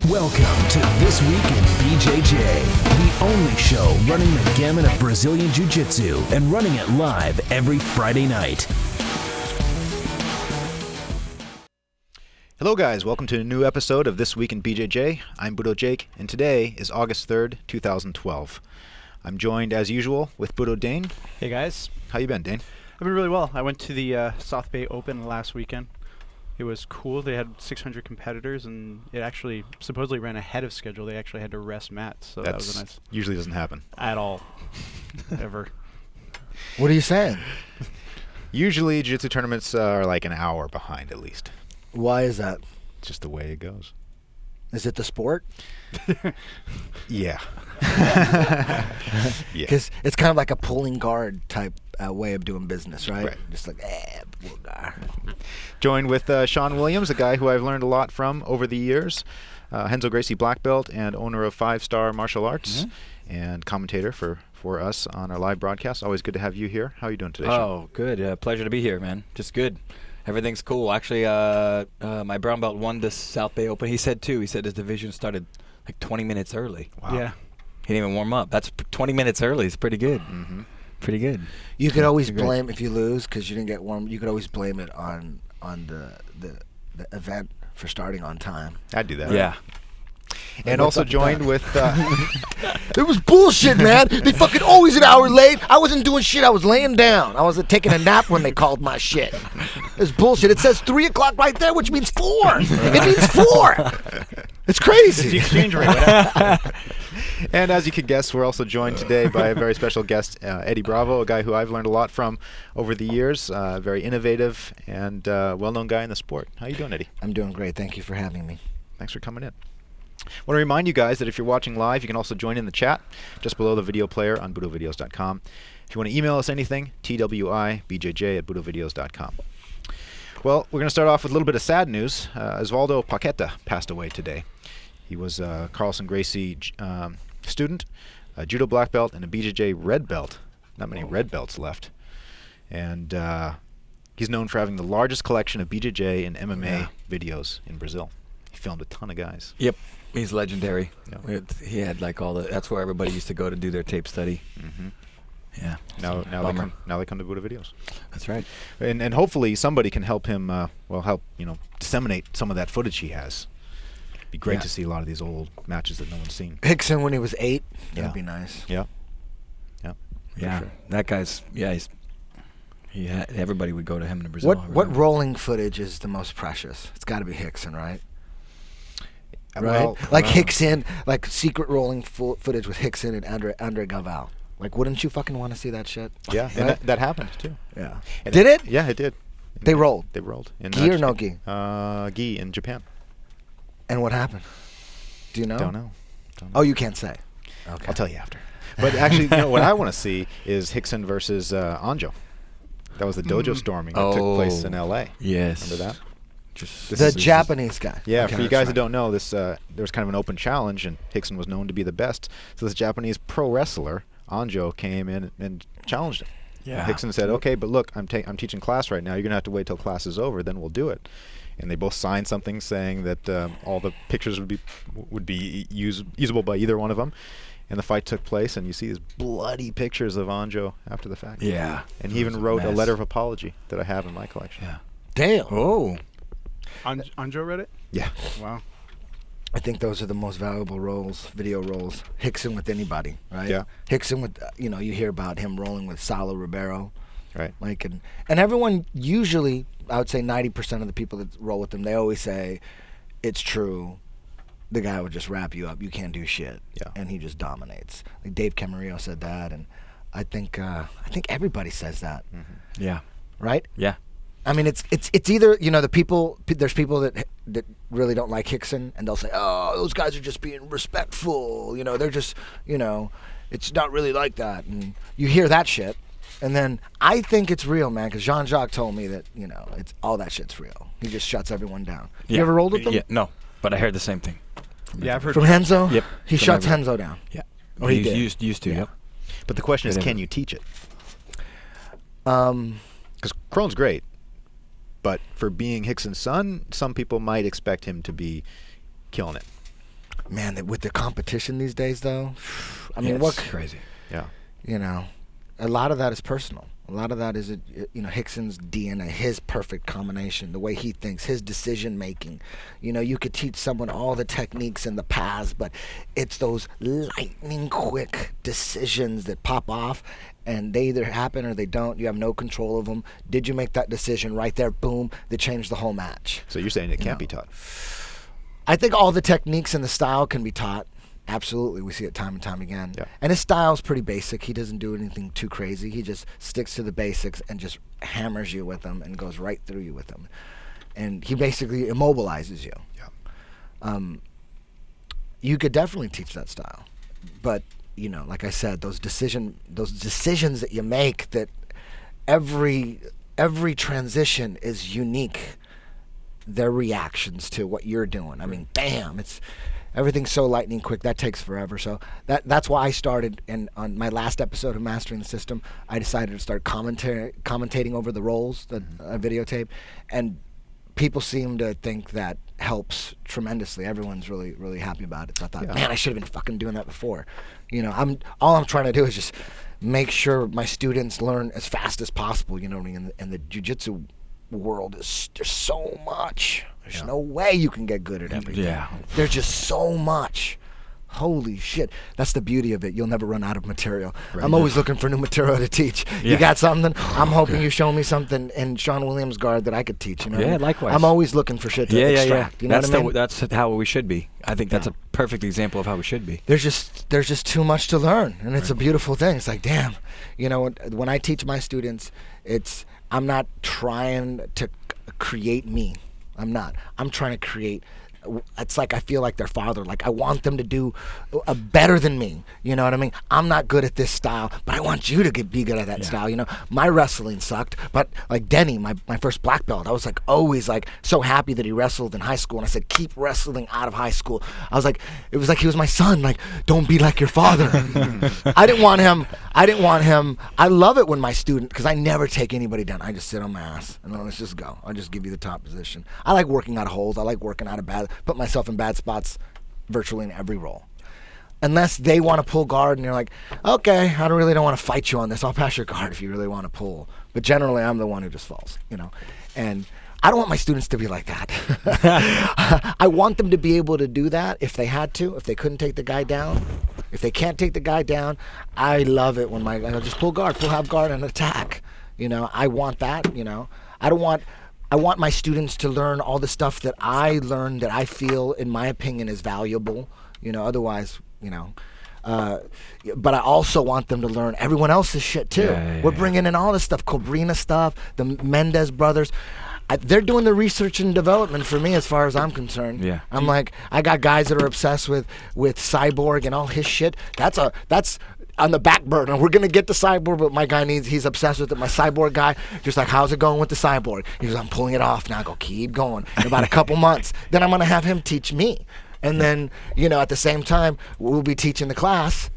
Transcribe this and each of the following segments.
Welcome to This Week in BJJ, the only show running the gamut of Brazilian Jiu-Jitsu and running it live every Friday night. Hello guys, welcome to a new episode of This Week in BJJ. I'm Budo Jake, and today is August 3rd, 2012. I'm joined, as usual, with Budo Dane. Hey guys. How you been, Dane? I've been really well. I went to the South Bay Open last weekend. It was cool. They had 600 competitors, and it actually supposedly ran ahead of schedule. They actually had to rest mats, so that was nice. Usually doesn't happen. At all. Ever. What are you saying? Usually jiu-jitsu tournaments are like an hour behind at least. Why is that? It's just the way it goes. Is it the sport? Yeah. Yeah. Because it's kind of like a pulling guard type way of doing business, right? Right. Just like, Joined with Shawn Williams, a guy who I've learned a lot from over the years. Renzo Gracie black belt and owner of 5-Star Martial Arts and commentator for us on our live broadcast. Always good to have you here. How are you doing today, Shawn? Oh, good. Pleasure to be here, man. Just good. Everything's cool. Actually, my brown belt won the South Bay Open. He said his division started like 20 minutes early. Wow. Yeah. He didn't even warm up. That's 20 minutes early. It's pretty good. Mm-hmm. Pretty good. You could always blame, if you lose because you didn't get warm, you could always blame it on the event for starting on time. I'd do that. Yeah. And also joined with... It was bullshit, man. They fucking always an hour late. I wasn't doing shit. I was laying down. I was taking a nap when they called my shit. It's bullshit. It says 3 o'clock right there, which means 4. It means 4. It's crazy. It's the exchange rate. And as you could guess, we're also joined today by a very special guest, Eddie Bravo, a guy who I've learned a lot from over the years. Very innovative and well-known guy in the sport. How you doing, Eddie? I'm doing great. Thank you for having me. Thanks for coming in. I want to remind you guys that if you're watching live, you can also join in the chat just below the video player on BudoVideos.com. If you want to email us anything, twibjj@BudoVideos.com. Well, we're going to start off with a little bit of sad news. Osvaldo Paqueta passed away today. He was a Carlson Gracie student, a judo black belt, and a BJJ red belt. Not many red belts left. And he's known for having the largest collection of BJJ and MMA videos in Brazil. He filmed a ton of guys. Yep. He's legendary. Yeah. He had like that's where everybody used to go to do their tape study. Mm-hmm. Yeah. Now they come to Budo Videos. That's right. And hopefully somebody can help him, help disseminate some of that footage he has. It'd be great to see a lot of these old matches that no one's seen. Hickson when he was 8. Yeah. That'd be nice. Yeah. Yeah. Sure. That guy's. Yeah. Everybody would go to him in Brazil. What rolling footage is the most precious? It's got to be Hickson, right? Right? Hickson, like secret rolling footage with Hickson and Andre Galvão. Like, wouldn't you fucking want to see that shit? Yeah, right? and that happened too. Yeah. And Did it? Yeah, it did. They rolled. They rolled. In Gi or no gi? Gi in Japan. And what happened? Do you know? Don't know. Oh, you can't say. Okay. I'll tell you after. But actually, what I want to see is Hickson versus Anjo. That was the dojo storming that took place in L.A. Yes. Remember that? The Japanese guy. Yeah, okay, for you guys that don't know, there was kind of an open challenge, and Hickson was known to be the best. So this Japanese pro wrestler, Anjo, came in and challenged him. Yeah. And Hickson said, "Okay, but look, I'm teaching class right now. You're gonna have to wait till class is over, then we'll do it." And they both signed something saying that all the pictures would be usable by either one of them. And the fight took place, and you see these bloody pictures of Anjo after the fact. Yeah. And he even wrote a letter of apology that I have in my collection. Yeah. Damn. Oh. Anjo read it? Yeah. Wow. I think those are the most valuable video roles. Hickson with anybody, right? Yeah. Hickson with, you hear about him rolling with Salo Ribeiro. Right. Like, and everyone usually, I would say 90% of the people that roll with him, they always say, it's true. The guy would just wrap you up. You can't do shit. Yeah. And he just dominates. Like Dave Camarillo said that, and I think everybody says that. Mm-hmm. Yeah. Right? Yeah. I mean, it's either there's people that really don't like Hickson, and they'll say, oh, those guys are just being respectful. They're just it's not really like that, and you hear that shit, and then I think it's real, man, because Jean-Jacques told me that it's all that shit's real. He just shuts everyone down. Yeah. You ever rolled with them? Yeah. No, but I heard the same thing. Yeah, I've heard From Renzo? Yep. He shuts Renzo down. Yeah. Or he He's did. used to. Yeah. Yep. But the question is, can you teach it? Because Krone's great, but for being Hickson's son, some people might expect him to be killing it. man, with the competition these days, though, I mean, It's crazy. Yeah. You know, a lot of that is personal. A lot of that is, you know, Rickson's DNA, his perfect combination, the way he thinks, his decision making. You know, you could teach someone all the techniques and the paths, but it's those lightning quick decisions that pop off, and they either happen or they don't. You have no control of them. Did you make that decision right there? Boom, that changed the whole match. So you're saying it can't be taught? I think all the techniques and the style can be taught. Absolutely, we see it time and time again. Yeah. And his style's pretty basic. He doesn't do anything too crazy. He just sticks to the basics and just hammers you with them and goes right through you with them. And he basically immobilizes you. Yeah. You could definitely teach that style, but you know, like I said, those decisions that you make, that every transition is unique. Their reactions to what you're doing. I mean, bam! Everything's so lightning quick. That takes forever. So that's why I started. And on my last episode of Mastering the System, I decided to start commentating over the rolls that I videotape, and people seem to think that helps tremendously. Everyone's really, really happy about it. So I thought, man, I should have been fucking doing that before. You know, all I'm trying to do is just make sure my students learn as fast as possible. You know, in the jiu-jitsu world, there's so much. There's no way you can get good at everything. Yeah. There's just so much. Holy shit. That's the beauty of it. You'll never run out of material. Right. I'm always looking for new material to teach. Yeah. You got something? I'm hoping you show me something in Shawn Williams guard that I could teach. You know? Yeah, likewise. I'm always looking for shit to extract. You know what I mean? That's how we should be. I think that's a perfect example of how we should be. There's just too much to learn, and it's a beautiful thing. It's like, damn. You know, when I teach my students, I'm not trying to create me. I'm not. I'm trying to create. It's like I feel like their father. Like I want them to do better than me. You know what I mean? I'm not good at this style, but I want you to be good at that style. You know, my wrestling sucked, but like Denny, my first black belt, I was like always like so happy that he wrestled in high school, and I said keep wrestling out of high school. I was like, it was like he was my son. Like don't be like your father. I didn't want him. I love it when my student, because I never take anybody down. I just sit on my ass and then let's just go. I'll just give you the top position. I like working out of holes. I like working out of put myself in bad spots virtually in every role. Unless they want to pull guard and you're like, okay, I really don't want to fight you on this. I'll pass your guard if you really want to pull. But generally, I'm the one who just falls, you know. And I don't want my students to be like that. I want them to be able to do that if they had to, if they couldn't take the guy down. If they can't take the guy down, I love it when I'll just pull guard, have guard and attack. You know, I want that, you know. I want my students to learn all the stuff that I learned that I feel, in my opinion, is valuable. You know, otherwise, you know. But I also want them to learn everyone else's shit too. We're bringing in all this stuff, Cobrina stuff, the Mendez brothers. They're doing the research and development for me as far as I'm concerned. Yeah. I'm like, I got guys that are obsessed with Cyborg and all his shit. That's on the back burner. We're going to get the Cyborg, but my guy he's obsessed with it. My Cyborg guy, just like, how's it going with the Cyborg? He goes, I'm pulling it off now. I go, keep going. In about a couple months, then I'm going to have him teach me. And then, you know, at the same time, we'll be teaching the class.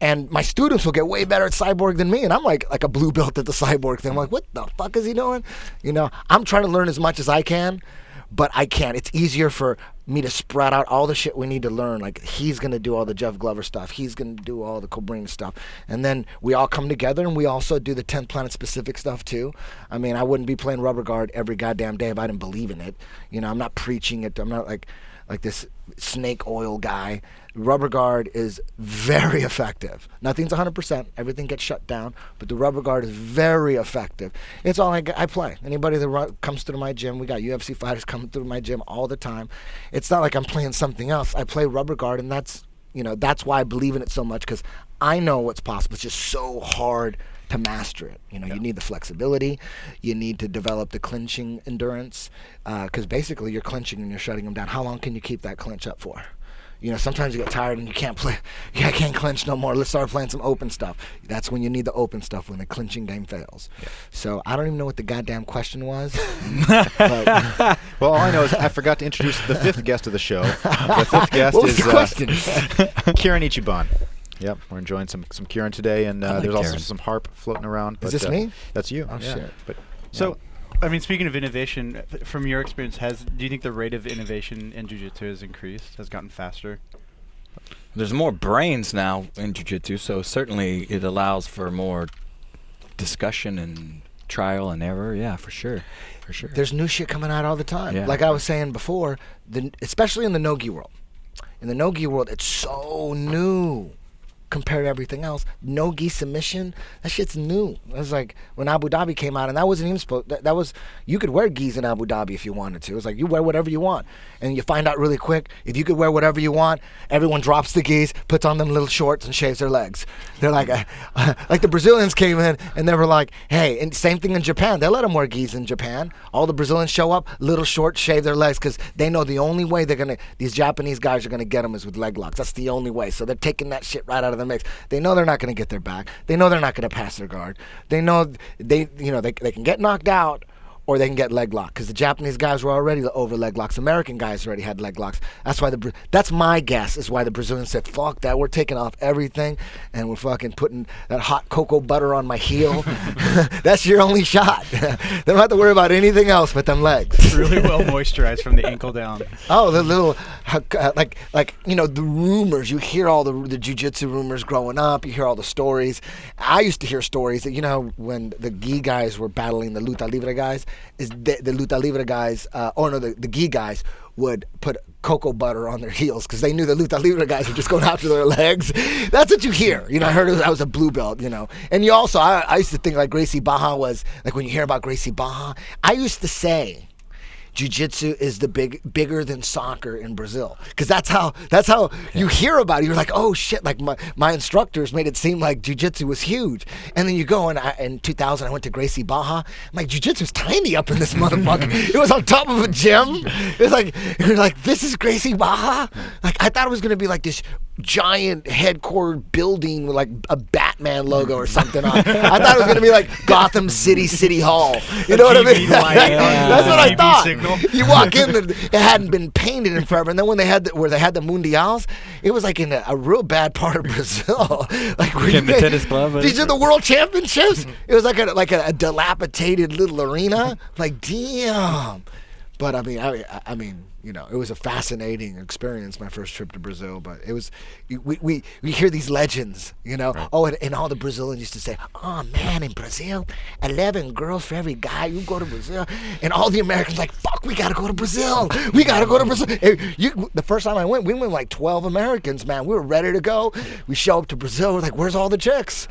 And my students will get way better at Cyborg than me. And I'm like a blue belt at the Cyborg thing. I'm like, what the fuck is he doing? You know, I'm trying to learn as much as I can, but I can't. It's easier for me to spread out all the shit we need to learn. Like, he's going to do all the Jeff Glover stuff. He's going to do all the Cobrina stuff. And then we all come together, and we also do the 10th Planet specific stuff too. I mean, I wouldn't be playing rubber guard every goddamn day if I didn't believe in it. You know, I'm not preaching it. I'm not like this snake oil guy. Rubber guard is very effective. Nothing's 100%. Everything gets shut down, but the rubber guard is very effective. It's all I play. Anybody that comes through my gym, we got UFC fighters coming through my gym all the time. It's not like I'm playing something else. I play rubber guard, and that's why I believe in it so much, because I know what's possible. It's just so hard to master it. You know, you need the flexibility. You need to develop the clinching endurance, because basically you're clinching and you're shutting them down. How long can you keep that clinch up for? You know, sometimes you get tired and you can't play. Yeah, I can't clinch no more. Let's start playing some open stuff. That's when you need the open stuff, when the clinching game fails. Yeah. So I don't even know what the goddamn question was. But, well, all I know is I forgot to introduce the fifth guest of the show. The fifth guest what was is the question? Kieran Ichiban. Yep, we're enjoying some Kieran today, and there's Kieran. also some harp floating around. Is this me? That's you. Oh, shit. But so, I mean, speaking of innovation, from your experience, do you think the rate of innovation in jiu-jitsu has increased, has gotten faster? There's more brains now in jiu-jitsu, so certainly it allows for more discussion and trial and error. Yeah, for sure. For sure. There's new shit coming out all the time. Yeah. Like I was saying before, especially in the no-gi world. In the no-gi world, it's so new compared to everything else. No-gi submission, that shit's new. It was like when Abu Dhabi came out, and that wasn't even supposed, that was, you could wear gis in Abu Dhabi if you wanted to. It was like, you wear whatever you want. And you find out really quick, if you could wear whatever you want, everyone drops the gis, puts on them little shorts, and shaves their legs. They're like, like the Brazilians came in, and they were like, hey, and same thing in Japan. They let them wear gis in Japan. All the Brazilians show up, little shorts, shave their legs, because they know the only way these Japanese guys are going to get them is with leg locks. That's the only way. So they're taking that shit right out of the mix. They know they're not going to get their back. They know they're not going to pass their guard. They know they can get knocked out, or they can get leg locked, because the Japanese guys were already over leg locks. American guys already had leg locks. That's why that's my guess, is why the Brazilians said, fuck that, we're taking off everything, and we're fucking putting that hot cocoa butter on my heel. That's your only shot. They don't have to worry about anything else but them legs. Really well moisturized from the ankle down. Oh, the little, like the rumors. You hear all the jiu-jitsu rumors growing up. You hear all the stories. I used to hear stories that, when the gi guys were battling the luta libre guys, is the luta libre guys, the gi guys would put cocoa butter on their heels, because they knew the luta libre guys were just going after their legs. That's what you hear. I heard I was a blue belt, And you also, I used to think like Gracie Barra was, like when you hear about Gracie Barra, I used to say, jiu-jitsu is the bigger than soccer in Brazil, because that's how you hear about it. You're like, oh shit, like my instructors made it seem like jiu-jitsu was huge, and then you go, and in 2000 I went to Gracie Barra. I'm like, jiu-jitsu's tiny up in this motherfucker. It was on top of a gym. It was like, you're like, this is Gracie Barra. Like, I thought it was gonna be like this giant headquartered building with like a Batman logo or something on. I thought it was gonna be like Gotham City Hall. You know what I mean? That's what I thought. Signal. You walk in, it hadn't been painted in forever, and then when they had the Mundials, it was like in a real bad part of Brazil. Like in the tennis club. These are the World Championships. It was like a dilapidated little arena. Like, damn. But I mean, it was a fascinating experience, my first trip to Brazil. But it was, we hear these legends, Right. Oh, and all the Brazilians used to say, oh man, in Brazil, 11 girls for every guy. You go to Brazil, and all the Americans like, fuck, we gotta go to Brazil. We gotta go to Brazil. The first time I went, we went like 12 Americans, man. We were ready to go. We show up to Brazil, we're like, where's all the chicks?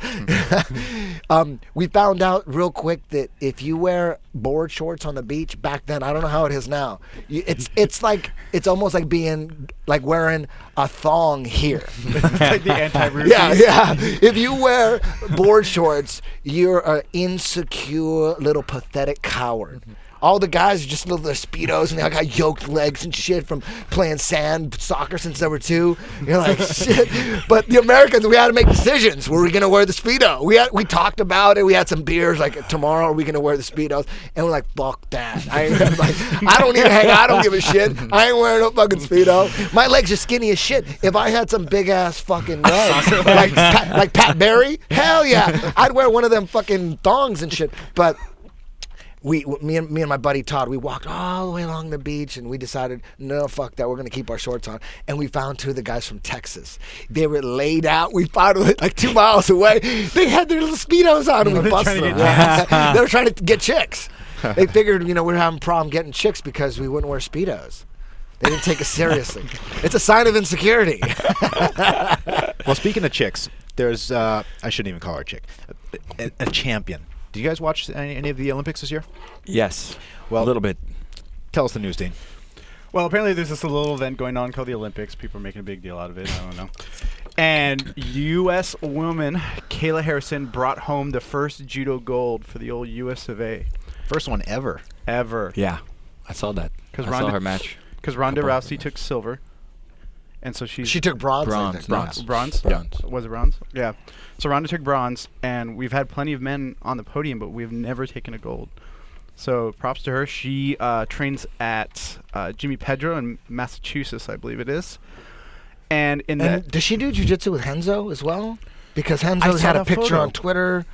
We found out real quick that if you wear board shorts on the beach back then, I don't know how it is now. It's almost like being like wearing a thong here. It's like the anti-roofies. Yeah. If you wear board shorts, you're an insecure little pathetic coward. All the guys are just little Speedos, and they all got yoked legs and shit from playing soccer since they were 2. You're like, shit. But the Americans, we had to make decisions. Were we going to wear the Speedo? We talked about it. We had some beers, like, tomorrow are we going to wear the Speedos? And we're like, fuck that. I don't even hang out. I don't give a shit. I ain't wearing no fucking Speedo. My legs are skinny as shit. If I had some big-ass fucking legs, like Pat Barry, hell yeah. I'd wear one of them fucking thongs and shit. But me and my buddy Todd, we walked all the way along the beach, and we decided, no, fuck that, we're going to keep our shorts on. And we found 2 of the guys from Texas. They were laid out. We found them like 2 miles away. They had their little Speedos on, and we busted them. They were trying to get chicks. They figured, we were having a problem getting chicks because we wouldn't wear Speedos. They didn't take us seriously. It's a sign of insecurity. Well, speaking of chicks, there's, I shouldn't even call her a chick, a champion. Did you guys watch any of the Olympics this year? Yes. Well, a little bit. Tell us the news, Dean. Well, apparently there's this little event going on called the Olympics. People are making a big deal out of it. I don't know. And U.S. woman Kayla Harrison brought home the first Judo Gold for the old U.S. of A. First one ever. Ever. Yeah, I saw that. I saw her match. Because Ronda Rousey took silver. And so she took bronze. Bronze. Bronze. Was it bronze? Yeah. So Ronda took bronze, and we've had plenty of men on the podium, but we've never taken a gold. So props to her. She trains at Jimmy Pedro in Massachusetts, I believe it is. And does she do jiu-jitsu with Henzo as well? Because Henzo had a picture on Twitter.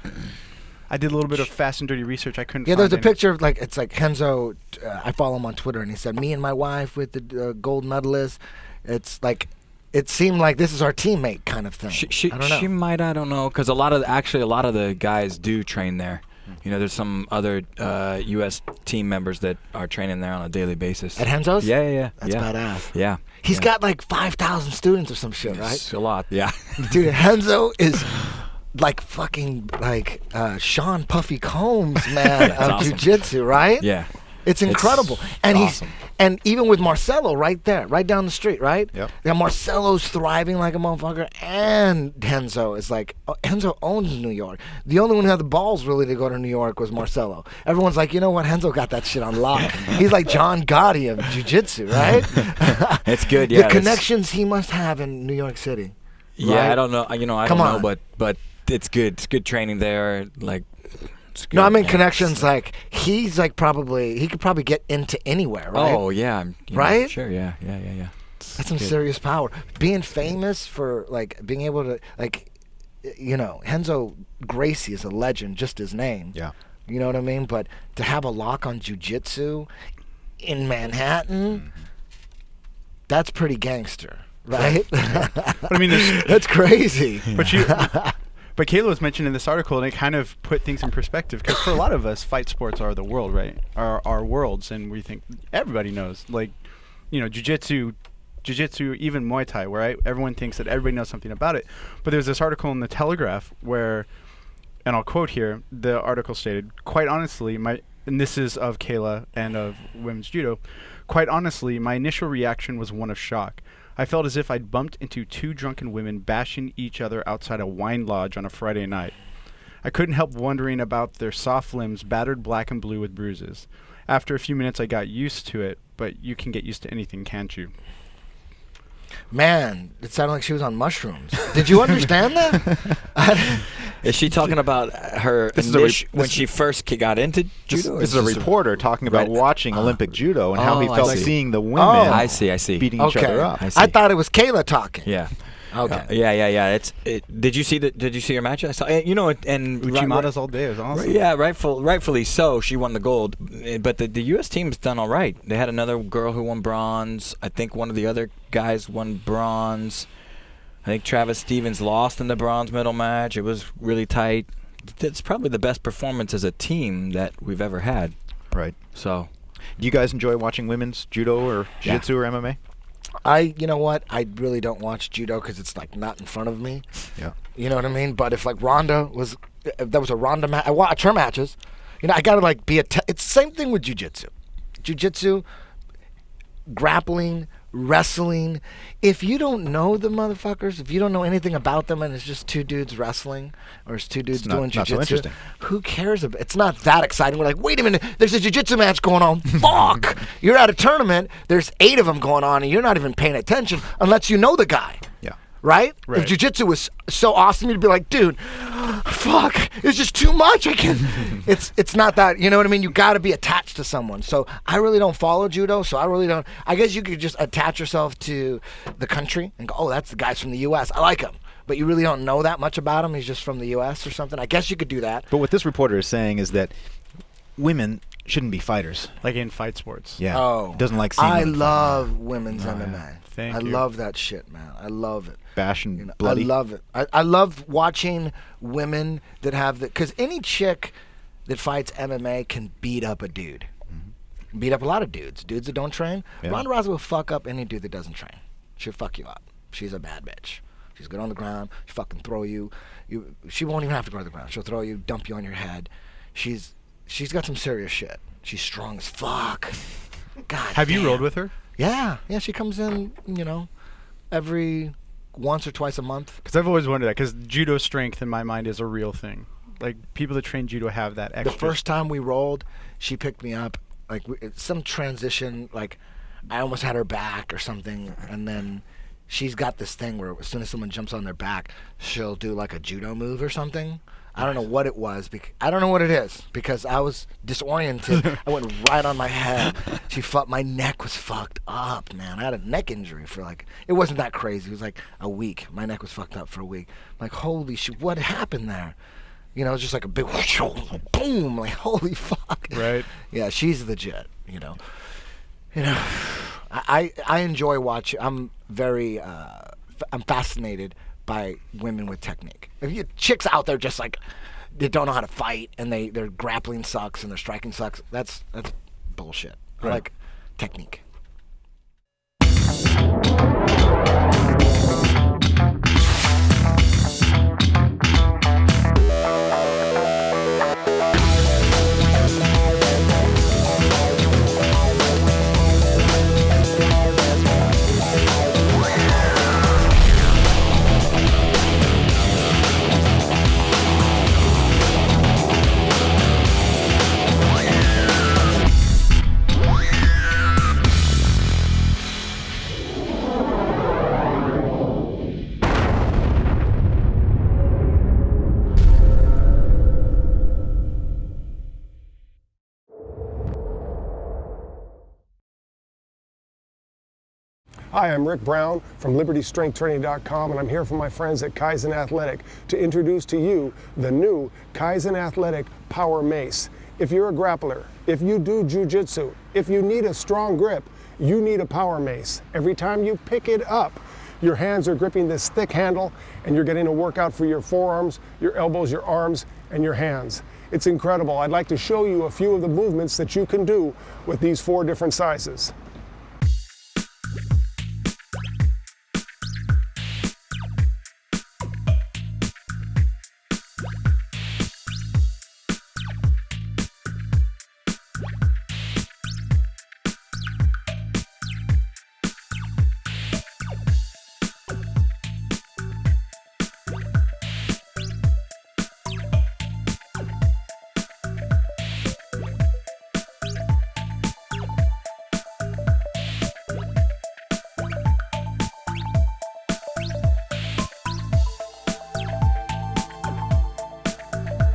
I did a little bit of fast and dirty research. I couldn't. Yeah, find there's a picture of it's like Henzo. I follow him on Twitter, and he said, "Me and my wife with the gold medalist." It's like it seemed like this is our teammate kind of thing. She I don't know. She might, I don't know, because a lot of the guys do train there. You know, there's some other U.S. team members that are training there on a daily basis. At Henzo's? Yeah. That's badass. Yeah. He's got like 5,000 students or some shit, right? It's a lot, yeah. Dude, Henzo is like fucking like Sean Puffy Combs, man, of awesome. jiu-jitsu, right? Yeah. It's incredible. And awesome. and even with Marcelo right there, right down the street, right? Yep. Yeah, Marcelo's thriving like a motherfucker, and Henzo is like, Henzo owns New York. The only one who had the balls really to go to New York was Marcelo. Everyone's like, you know what, Henzo got that shit on lock. He's like John Gotti of jiu-jitsu, right? It's good, yeah. The connections he must have in New York City. Yeah, right? I don't know. You know, I Come don't on. know, but it's good. It's good training there. Like, it's good, No, I mean man. connections. Like he's like he could probably get into anywhere, right? Oh yeah, you know, Right? sure, yeah. That's some good. serious power. Being famous for like being able to like, you know, Henzo Gracie is a legend, just his name. Yeah. You know what I mean? But to have a lock on jiu-jitsu in Manhattan, that's pretty gangster, right? But I mean, there's, That's crazy. but Kayla was mentioned in this article, and it kind of put things in perspective. Because for a lot of us, fight sports are the world, right? Are our worlds, and we think everybody knows. Like, you know, jiu-jitsu, even Muay Thai, where everyone thinks that everybody knows something about it. But there's this article in the Telegraph where, and I'll quote here, the article stated, "Quite honestly, and this is of Kayla and of women's judo, quite honestly, my initial reaction was one of shock. I felt as if I'd bumped into two drunken women bashing each other outside a wine lodge on a Friday night. I couldn't help wondering about their soft limbs battered black and blue with bruises. After a few minutes, I got used to it, but you can get used to anything, can't you?" Man, it sounded like she was on mushrooms. Did you understand that? Is she talking about her when she first got into judo? This is a reporter talking about watching Olympic judo and how he I felt see. seeing the women I see. beating each other up. I see. I thought it was Kayla talking. Yeah. Okay. Yeah. Did you see her match? I saw. You know, and Uchimata's all day. It was awesome. Yeah, rightfully so. She won the gold, but the U.S. team's done all right. They had another girl who won bronze. I think one of the other guys won bronze. I think Travis Stevens lost in the bronze medal match. It was really tight. It's probably the best performance as a team that we've ever had. Right. So, Do you guys enjoy watching women's judo or jiu-jitsu or MMA? You know what? I really don't watch judo because it's like not in front of me. Yeah. You know what I mean? But if like Ronda was, if there was a Ronda match, I watch her matches. You know, I gotta like be it's the same thing with jiu-jitsu. Jiu-jitsu, grappling, wrestling. If you don't know the motherfuckers, if you don't know anything about them, and it's just two dudes wrestling or it's two dudes doing not so jiu-jitsu, interesting. who cares? It's not that exciting. We're like, wait a minute, there's a jiu-jitsu match going on. Fuck! You're at a tournament. There's 8 of them going on, and you're not even paying attention unless you know the guy. Yeah. Right? Right. If jiu-jitsu was so awesome, you'd be like, dude, fuck, it's just too much. I can't. It's not that, you know what I mean? You got to be attached to someone. So I really don't follow judo, so I really don't. I guess you could just attach yourself to the country and go, oh, that's the guy's from the U.S. I like him. But you really don't know that much about him. He's just from the U.S. or something. I guess you could do that. But what this reporter is saying is that women shouldn't be fighters. Like in fight sports. Yeah. Oh. Doesn't like seeing I women fight. love women's MMA. Thank I you. love that shit, man. I love it. Bash and You know, bloody. I love it. I love watching women that have the, because any chick that fights MMA can beat up a dude. Beat up a lot of dudes. Dudes that don't train. Yeah. Ronda Rousey will fuck up any dude that doesn't train. She'll fuck you up. She's a bad bitch. She's good on the ground. She'll fucking throw you. She won't even have to go to the ground. She'll throw you, dump you on your head. She's got some serious shit. She's strong as fuck. God Have you damn. rolled with her? Yeah. Yeah, she comes in, you know, every once or twice a month. Because I've always wondered that. Because judo strength, in my mind, is a real thing. Like, people that train judo have that extra. The first time we rolled, she picked me up, like some transition, like I almost had her back or something, and then she's got this thing where as soon as someone jumps on their back, she'll do like a judo move or something. I don't know what it was. I don't know what it is because I was disoriented. I went right on my head. My neck was fucked up, man. I had a neck injury for like, it wasn't that crazy. It was like a week. My neck was fucked up for a week. I'm like, holy shit, what happened there? You know, it's just like a big boom, like holy fuck. Right. Yeah, she's legit. You know, I enjoy watching. I'm very I'm fascinated by women with technique. If you chicks out there just like they don't know how to fight and their grappling sucks and their striking sucks. That's bullshit. I like technique. Hi, I'm Rick Brown from LibertyStrengthTraining.com, and I'm here from my friends at Kaizen Athletic to introduce to you the new Kaizen Athletic Power Mace. If you're a grappler, if you do Jiu-Jitsu, if you need a strong grip, you need a Power Mace. Every time you pick it up, your hands are gripping this thick handle, and you're getting a workout for your forearms, your elbows, your arms, and your hands. It's incredible. I'd like to show you a few of the movements that you can do with these 4 different sizes.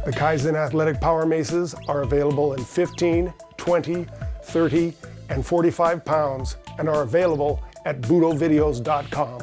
The Kaizen Athletic Power Maces are available in 15, 20, 30, and 45 pounds and are available at BudoVideos.com.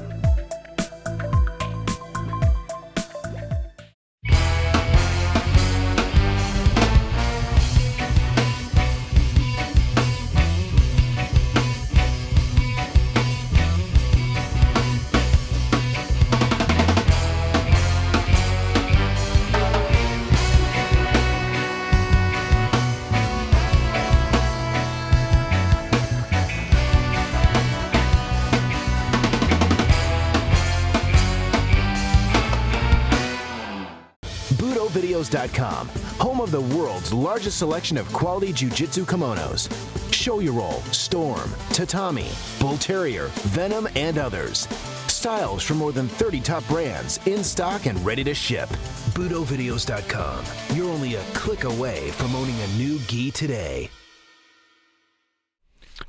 BudoVideos.com, home of the world's largest selection of quality Jiu-Jitsu kimonos. Show-ya roll, storm, tatami, bull terrier, venom, and others. Styles from more than 30 top brands in stock and ready to ship. BudoVideos.com. You're only a click away from owning a new gi today.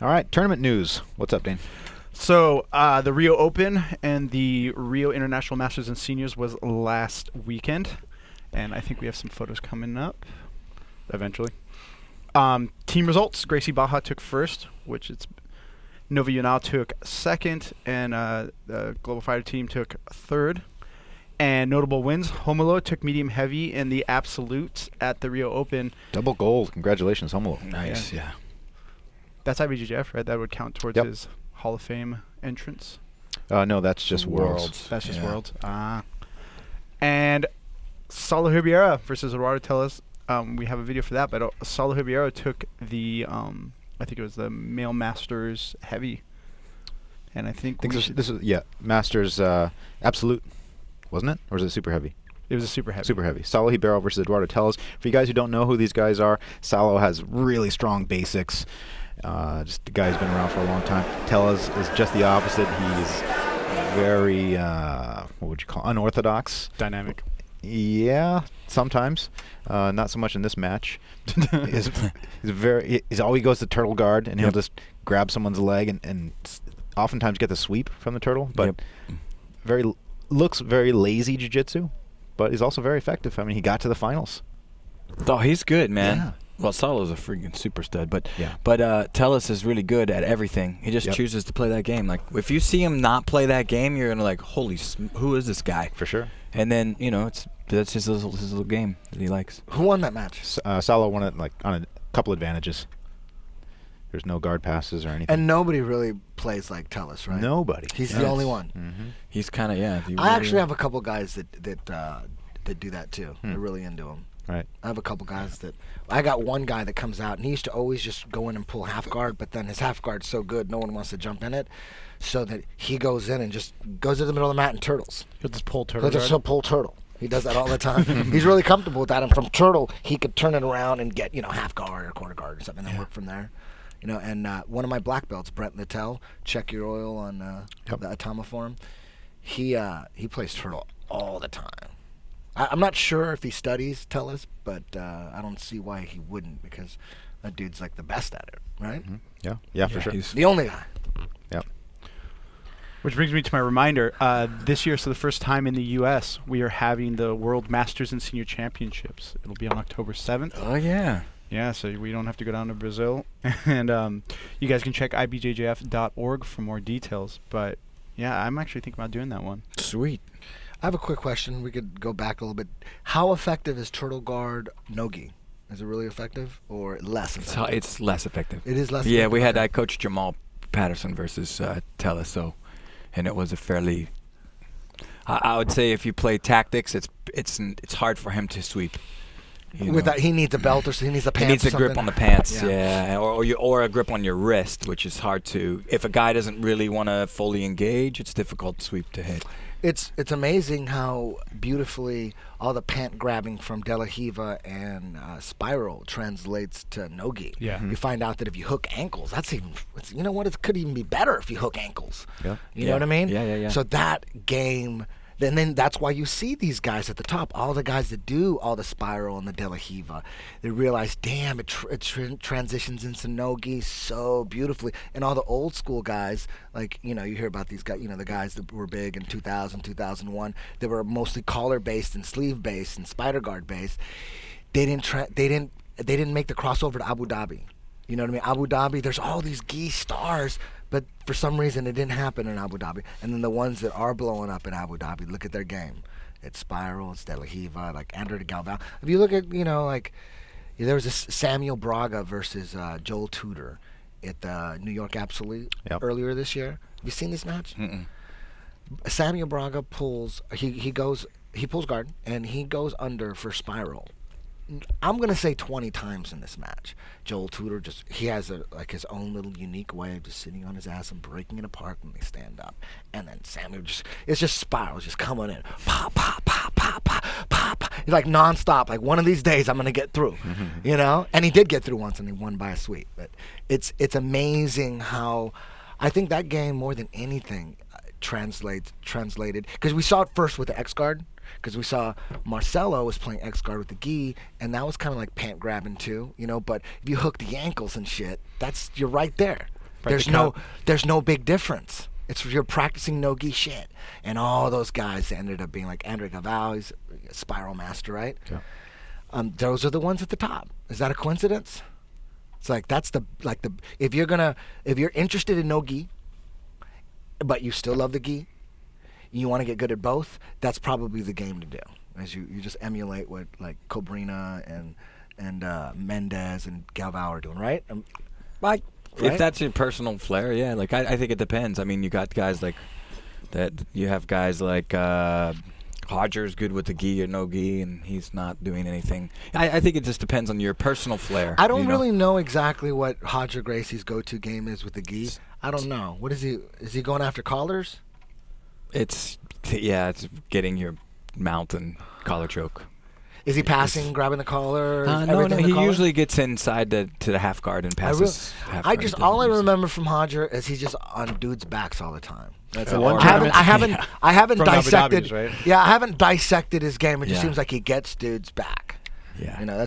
All right, tournament news. What's up, Dane? So the Rio Open and the Rio International Masters and Seniors was last weekend, and I think we have some photos coming up eventually. Team results: Gracie Baja took first, which it's Nova Yunal took second, and the Global Fighter team took third. And notable wins: Homolo took medium heavy in the absolute at the Rio Open. Double gold. Congratulations, Homolo. Nice, yeah. That's IBJJF, right? That would count towards his Hall of Fame entrance. No, that's just Worlds. That's just Worlds. And Saulo Ribeiro versus Eduardo Tellez. We have a video for that, but Saulo Ribeiro took the, I think it was the Male Masters Heavy. And I think this is Masters Absolute, wasn't it? Or was it Super Heavy? It was a Super Heavy. Super Heavy. Saulo Ribeiro versus Eduardo Tellez. For you guys who don't know who these guys are, Saulo has really strong basics. Just the guy who's been around for a long time. Tellez is just the opposite. He's very, what would you call, unorthodox. Dynamic. Yeah, sometimes. Not so much in this match. He's always goes to turtle guard, and he'll just grab someone's leg and oftentimes get the sweep from the turtle. But looks very lazy jiu-jitsu, but he's also very effective. I mean, he got to the finals. Oh, he's good, man. Yeah. Well, Saulo's a freaking super stud, but Tellez is really good at everything. He just chooses to play that game. Like, if you see him not play that game, you're gonna like, who is this guy? For sure. And then that's his little game that he likes. Who won that match? Saulo won it like on a couple advantages. There's no guard passes or anything. And nobody really plays like Tellus, right? Nobody. He's the only one. Mm-hmm. He's kind of I actually have a couple guys that do that too. They're really into him. Right. I have a couple guys that I got one guy that comes out and he used to always just go in and pull half guard, but then his half guard's so good no one wants to jump in it, so that he goes in and just goes to the middle of the mat and turtles. He'll just pull turtle. He'll just pull turtle. He does that all the time. He's really comfortable with that. And from turtle, he could turn it around and get half guard or quarter guard or something, and then work from there. And one of my black belts, Brent Littell, check your oil on the Atama forum. He plays turtle all the time. I'm not sure if he studies Tellus, but I don't see why he wouldn't, because that dude's like the best at it, right? Mm-hmm. Yeah, for sure. He's The only guy. Yep. Which brings me to my reminder. This year, so the first time in the U.S., we are having the World Masters and Senior Championships. It'll be on October 7th. Oh, yeah. Yeah, so we don't have to go down to Brazil. And you guys can check ibjjf.org for more details. But, yeah, I'm actually thinking about doing that one. Sweet. I have a quick question. We could go back a little bit. How effective is turtle guard no-gi? Is it really effective or less effective? It's less effective. It is less Yeah, effective? I coached Jamal Patterson versus Tellus, and it was a fairly. I would say if you play tactics, it's hard for him to sweep. With that, he needs a belt or he needs a pants. He needs or a grip something. on the pants, or a grip on your wrist, which is hard to. If a guy doesn't really want to fully engage, it's difficult to sweep to hit. It's amazing how beautifully all the pant grabbing from De La Riva and Spiral translates to no-gi. Yeah. You find out that if you hook ankles, that's even. You know what? It could even be better if you hook ankles. Yeah. You know what I mean? Yeah. So that game. Then that's why you see these guys at the top. All the guys that do all the Spiral and the De La Riva, they realize, damn, it transitions into no-gi so beautifully. And all the old school guys, like, you hear about these guys, the guys that were big in 2000, 2001, they were mostly collar-based and sleeve-based and spider guard-based. They didn't make the crossover to Abu Dhabi. You know what I mean? Abu Dhabi, there's all these gi stars, but for some reason it didn't happen in Abu Dhabi. And then the ones that are blowing up in Abu Dhabi, look at their game. It's Spiral, it's De La Riva, like Andrew de Galvão. If you look at, there was this Samuel Braga versus Joel Tudor at the New York Absolute earlier this year. Have you seen this match? Mm-mm. Samuel Braga pulls, he pulls guard, and he goes under for Spiral. I'm going to say 20 times in this match. Joel Tudor he has his own little unique way of just sitting on his ass and breaking it apart when they stand up. And then Samuel it's just Spirals just coming in. Pop, pop, pop, pop, pop, pop, pop. He's like nonstop. Like one of these days I'm going to get through, And he did get through once and he won by a sweep. But it's amazing how, I think that game more than anything translated, because we saw it first with the X guard. Because we saw Marcelo was playing X guard with the gi, and that was kind of like pant grabbing too, But if you hook the ankles and shit, you're right there. There's no big difference. You're practicing no gi shit, and all those guys ended up being like Andre Galvão, he's a Spiral master, right? Yeah. Those are the ones at the top. Is that a coincidence? It's like if you're interested in no gi, but you still love the gi, you want to get good at both, that's probably the game to do. As you just emulate what like Cobrina and Mendez and Galvão are doing, right? Right? If that's your personal flair, yeah. Like I think it depends. I mean, you got guys like that. You have guys like Hodger's good with the gi or no gi, and he's not doing anything. I think it just depends on your personal flair. I don't really know exactly what Hodger Gracie's go-to game is with the gi. I don't know. What is he? Is he going after collars? It's getting your mount and collar choke. Is he passing, grabbing the collar? No. He usually gets inside to the half guard and passes. All I remember from Hodger is he's just on dudes' backs all the time. That's it. One I haven't From dissected. Abu Dhabi's, right? Yeah, I haven't dissected his game. It just seems like he gets dudes back. Yeah.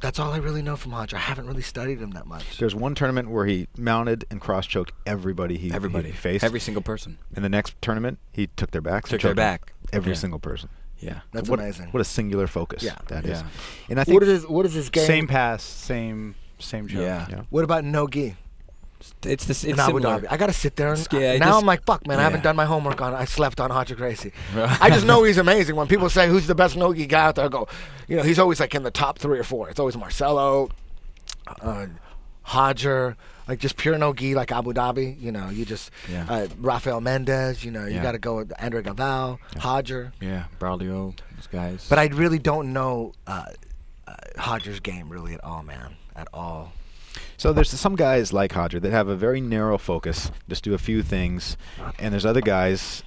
That's all I really know from Hodger. I haven't really studied him that much. There's one tournament where he mounted and cross-choked everybody he faced. Every single person. In the next tournament, he took their backs. Took their back. Every single person. Yeah. That's amazing. What a singular focus that is. Yeah. And I think what is his game? Same pass, same choke. Yeah. What about no gi? It's in Abu similar. Dhabi. I gotta sit there and Yeah, now I'm like, fuck, man, I haven't done my homework on. I slept on Roger Gracie. I just know he's amazing. When people say who's the best nogi guy out there, I go, he's always like in the top 3 or 4. It's always Marcelo, Hajar, like just pure no-gi like Abu Dhabi. You just Rafael Mendez. You got to go with Andre Gaval, Hajar. Yeah, Braulio, those guys. But I really don't know Hajar's game really at all, man, at all. So there's some guys like Hajar that have a very narrow focus, just do a few things, and there's other guys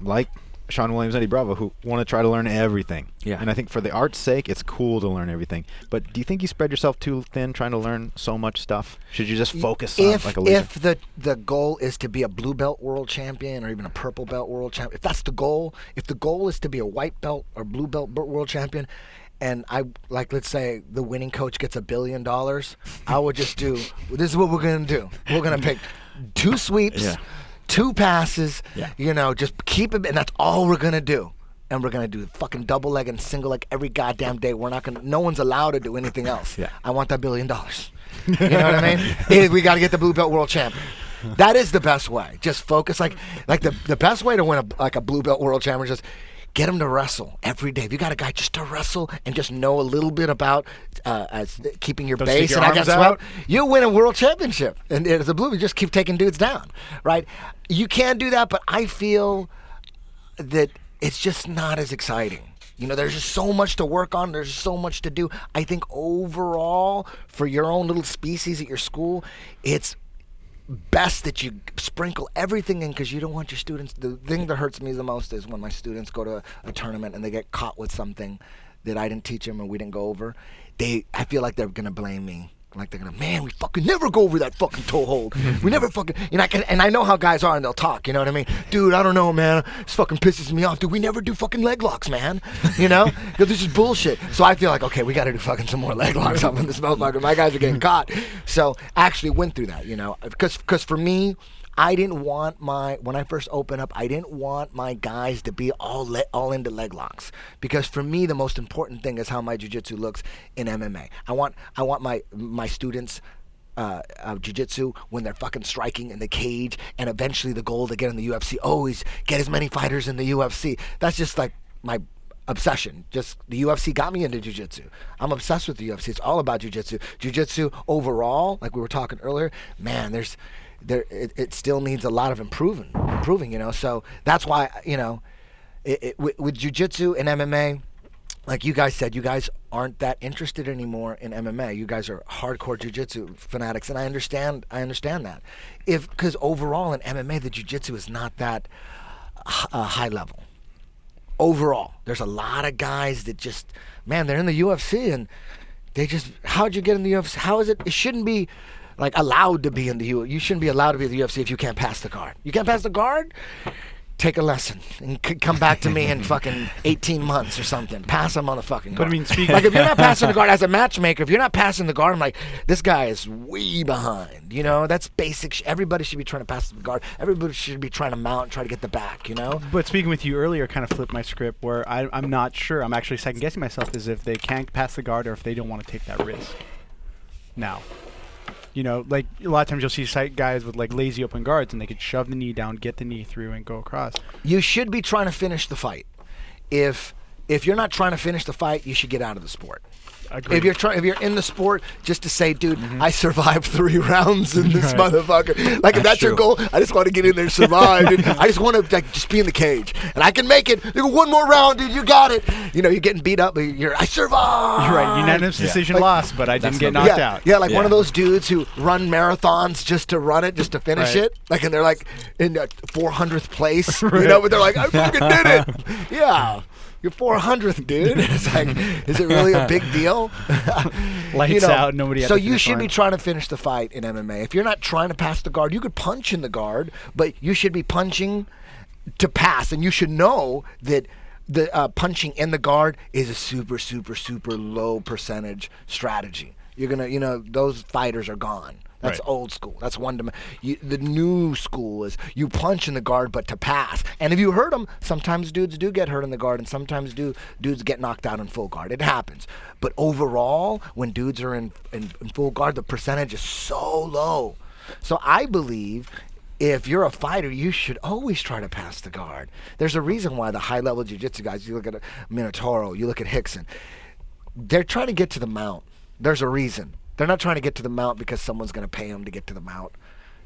like Shawn Williams and Eddie Bravo who want to try to learn everything. Yeah. And I think for the art's sake, it's cool to learn everything. But do you think you spread yourself too thin trying to learn so much stuff? Should you just focus on like a laser? If the goal is to be a blue belt world champion or even a purple belt world champion, if that's the goal, if the goal is to be a white belt or blue belt world champion, and let's say the winning coach gets $1 billion, I would just do, this is what we're going to do. We're going to pick 2 sweeps, 2 passes, just keep it, and that's all we're going to do. And we're going to do fucking double leg and single leg every goddamn day. No one's allowed to do anything else. Yeah. I want that $1 billion. You know what I mean? We got to get the blue belt world champion. That is the best way. Just focus. Like the best way to win a blue belt world champion is just get him to wrestle every day. If you got a guy just to wrestle and just know a little bit about keeping your base and against swept, you win a world championship. And as a blue, you just keep taking dudes down, right? You can do that, but I feel that it's just not as exciting. There's just so much to work on. There's so much to do. I think overall, for your own little species at your school, it's best that you sprinkle everything in because you don't want your students. The thing that hurts me the most is when my students go to a tournament and they get caught with something that I didn't teach them and we didn't go over. I feel like they're gonna blame me. Like they're gonna, man, we fucking never go over that fucking toe hold. We never fucking, and I know how guys are and they'll talk, you know what I mean? Dude, I don't know, man. This fucking pisses me off. Dude, we never do fucking leg locks, man. This is bullshit. So I feel like, okay, we gotta do fucking some more leg locks up in this motherfucker. My guys are getting caught. So I actually went through that, because for me, I didn't want when I first opened up, I didn't want my guys to be all into leg locks. Because for me, the most important thing is how my jiu-jitsu looks in MMA. I want my students of jiu-jitsu when they're fucking striking in the cage, and eventually the goal to get in the UFC, always get as many fighters in the UFC. That's just like my obsession. Just the UFC got me into jiu-jitsu. I'm obsessed with the UFC. It's all about jiu-jitsu. Jiu-jitsu overall, like we were talking earlier, man, it still needs a lot of improving, so that's why, with jiu-jitsu and MMA, like you guys said, you guys aren't that interested anymore in MMA. You guys are hardcore jiu-jitsu fanatics, and I understand that. Because overall in MMA, the jiu-jitsu is not that high level. Overall, there's a lot of guys that just, man, they're in the UFC, and they just, how'd you get in the UFC? How is it? It shouldn't be like allowed to be in the UFC. You shouldn't be allowed to be in the UFC if you can't pass the guard. You can't pass the guard? Take a lesson and come back to me in fucking 18 months or something. Pass him on the fucking guard. But I mean, speaking like if you're not passing the guard as a matchmaker, if you're not passing the guard, I'm like, this guy is way behind. That's basic. Everybody should be trying to pass the guard. Everybody should be trying to mount and try to get the back. But speaking with you earlier, kind of flipped my script where I'm not sure. I'm actually second guessing myself as if they can't pass the guard or if they don't want to take that risk. Now. Like a lot of times you'll see guys with like lazy open guards and they could shove the knee down, get the knee through, and go across. You should be trying to finish the fight. If you're not trying to finish the fight, you should get out of the sport. Agreed. If you're in the sport, just to say, dude, I survived 3 rounds in this motherfucker. Like if that's your goal, I just want to get in there and survive. Dude. I just want to just be in the cage, and I can make it. Dude, 1 more round, dude. You got it. You're getting beat up, but I survived. You're right. Unanimous decision loss, but I didn't get knocked out. Yeah, like one of those dudes who run marathons just to run it, just to finish it. Like, and they're like in 400th place, but they're like, I fucking did it. Yeah. You're 400th, dude. It's like, is it really a big deal? Lights out, nobody. So you should be trying to finish the fight in MMA. If you're not trying to pass the guard, you could punch in the guard, but you should be punching to pass, and you should know that the punching in the guard is a super, super, super low percentage strategy. You're gonna, those fighters are gone. That's old school. That's the new school is you punch in the guard, but to pass. And if you hurt them, sometimes dudes do get hurt in the guard, and sometimes dudes get knocked out in full guard. It happens. But overall, when dudes are in full guard, the percentage is so low. So I believe if you're a fighter, you should always try to pass the guard. There's a reason why the high-level jiu-jitsu guys, you look at Minotauro, you look at Hickson, they're trying to get to the mount. There's a reason. They're not trying to get to the mount because someone's going to pay them to get to the mount.